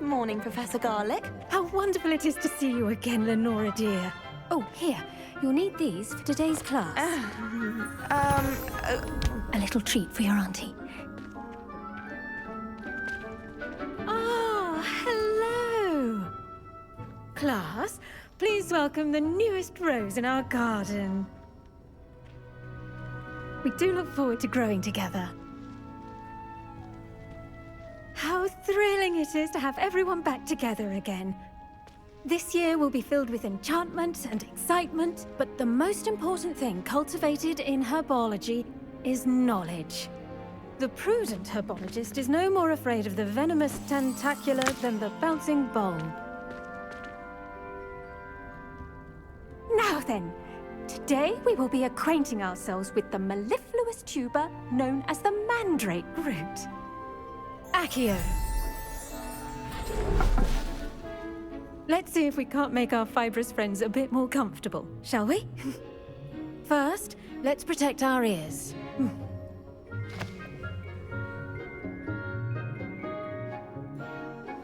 Morning, Professor Garlic. How wonderful it is to see you again, Lenora dear. Oh, here. You'll need these for today's class. A little treat for your auntie. Oh, hello. Class, please welcome the newest rose in our garden. We do look forward to growing together. How thrilling it is to have everyone back together again. This year will be filled with enchantment and excitement, but the most important thing cultivated in herbology is knowledge. The prudent herbologist is no more afraid of the venomous tentacula than the bouncing bulb. Now then, today we will be acquainting ourselves with the mellifluous tuber known as the mandrake root. Accio. Let's see if we can't make our fibrous friends a bit more comfortable, shall we? First, let's protect our ears.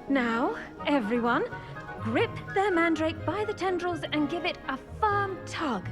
Now, everyone, grip their mandrake by the tendrils and give it a firm tug.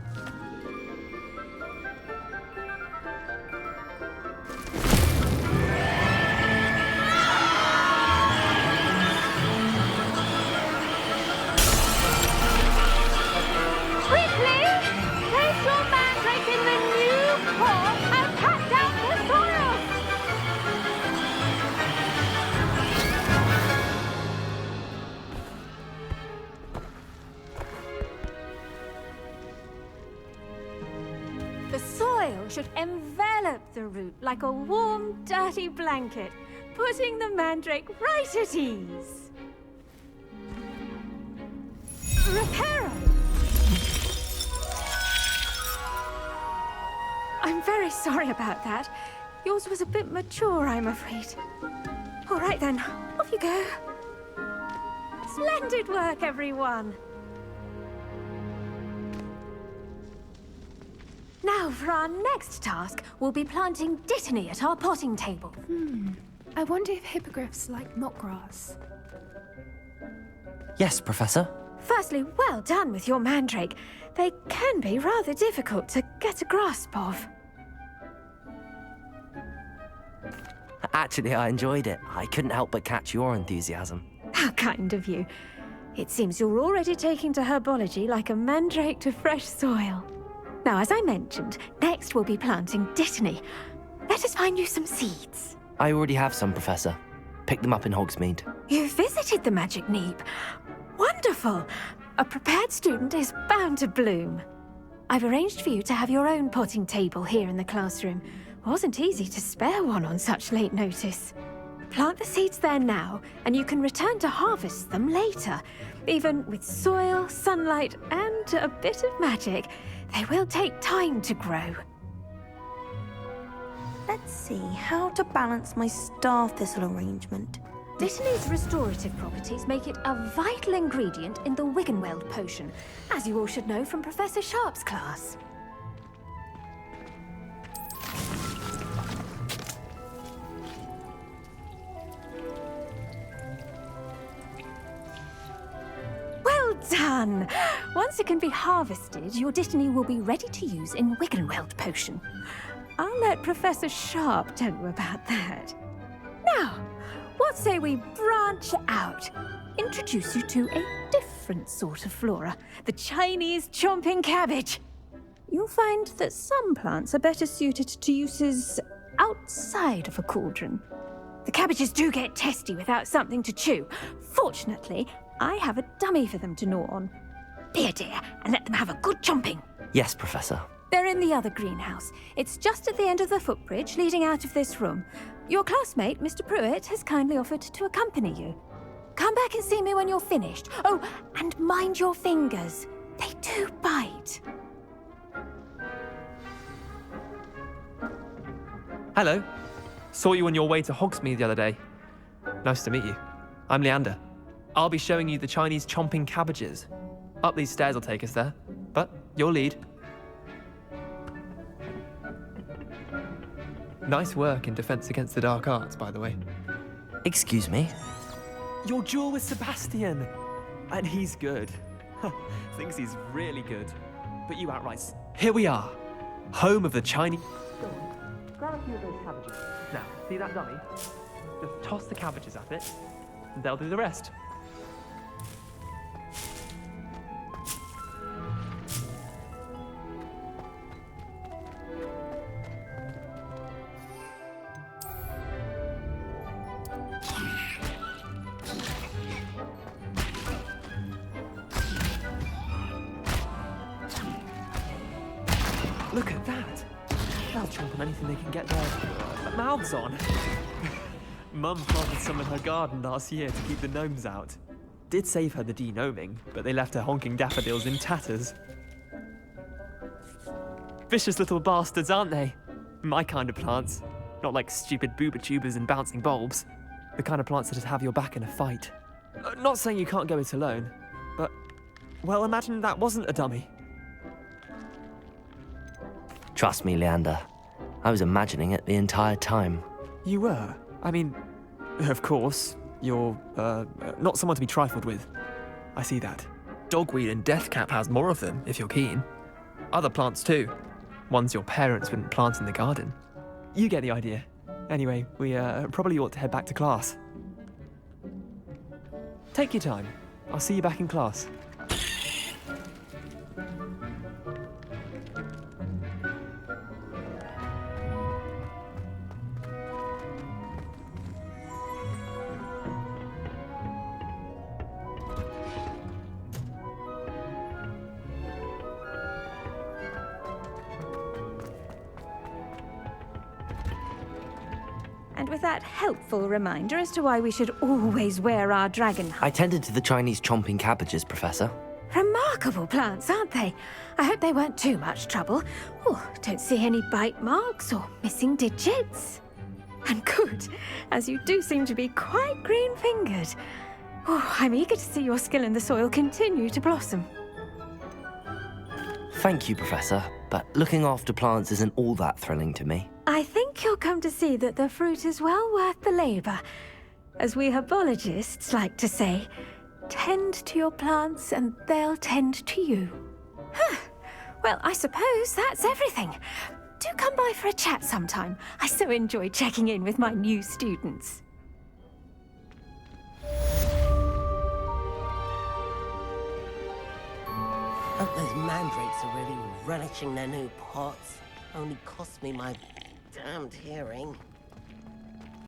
The soil should envelop the root like a warm, dirty blanket, putting the mandrake right at ease. Reparo! I'm very sorry about that. Yours was a bit mature, I'm afraid. All right then, off you go. Splendid work, everyone. Now, for our next task, we'll be planting dittany at our potting table. I wonder if hippogriffs like mock grass. Yes, Professor. Firstly, well done with your mandrake. They can be rather difficult to get a grasp of. Actually, I enjoyed it. I couldn't help but catch your enthusiasm. How kind of you. It seems you're already taking to herbology like a mandrake to fresh soil. Now, as I mentioned, next we'll be planting dittany. Let us find you some seeds. I already have some, Professor. Picked them up in Hogsmeade. You visited the Magic Neep. Wonderful! A prepared student is bound to bloom. I've arranged for you to have your own potting table here in the classroom. Wasn't easy to spare one on such late notice. Plant the seeds there now, and you can return to harvest them later. Even with soil, sunlight, and a bit of magic, they will take time to grow. Let's see how to balance my star thistle arrangement. Dittany's restorative properties make it a vital ingredient in the Wiggenweld potion, as you all should know from Professor Sharp's class. Well done! Once it can be harvested, your dittany will be ready to use in Wiggenweld potion. I'll let Professor Sharp tell you about that. Now, what say we branch out? Introduce you to a different sort of flora, the Chinese chomping cabbage. You'll find that some plants are better suited to uses outside of a cauldron. The cabbages do get testy without something to chew. Fortunately, I have a dummy for them to gnaw on. Be a dear and let them have a good chomping. Yes, Professor. They're in the other greenhouse. It's just at the end of the footbridge leading out of this room. Your classmate, Mr. Pruitt, has kindly offered to accompany you. Come back and see me when you're finished. Oh, and mind your fingers. They do bite. Hello. Saw you on your way to Hogsmeade the other day. Nice to meet you. I'm Leander. I'll be showing you the Chinese chomping cabbages. Up these stairs will take us there, but your lead. Nice work in Defense Against the Dark Arts, by the way. Excuse me? Your duel with Sebastian! And he's good. Thinks he's really good. But you outright... Here we are. Home of the Chinese... Go on, grab a few of those cabbages. Now, see that dummy? Just toss the cabbages at it, and they'll do the rest. Look at that! They'll chomp on anything they can get their mouths on. Mum planted some in her garden last year to keep the gnomes out. Did save her the de-gnoming, but they left her honking daffodils in tatters. Vicious little bastards, aren't they? My kind of plants. Not like stupid booba tubers and bouncing bulbs. The kind of plants that'd have your back in a fight. Not saying you can't go it alone, but... well, imagine that wasn't a dummy. Trust me, Leander. I was imagining it the entire time. You were? I mean, of course, you're, not someone to be trifled with. I see that. Dogweed and deathcap has more of them, if you're keen. Other plants too. Ones your parents wouldn't plant in the garden. You get the idea. Anyway, we, probably ought to head back to class. Take your time. I'll see you back in class. And with that helpful reminder as to why we should always wear our dragon I tended to the Chinese chomping cabbages, Professor. Remarkable plants, aren't they? I hope they weren't too much trouble. Oh, don't see any bite marks or missing digits. And good, as you do seem to be quite green-fingered. Oh, I'm eager to see your skill in the soil continue to blossom. Thank you, Professor, but looking after plants isn't all that thrilling to me. I think you'll come to see that the fruit is well worth the labour. As we herbologists like to say, tend to your plants and they'll tend to you. Huh. Well, I suppose that's everything. Do come by for a chat sometime. I so enjoy checking in with my new students. Hope those mandrakes are really relishing their new pots. Only cost me my damned hearing.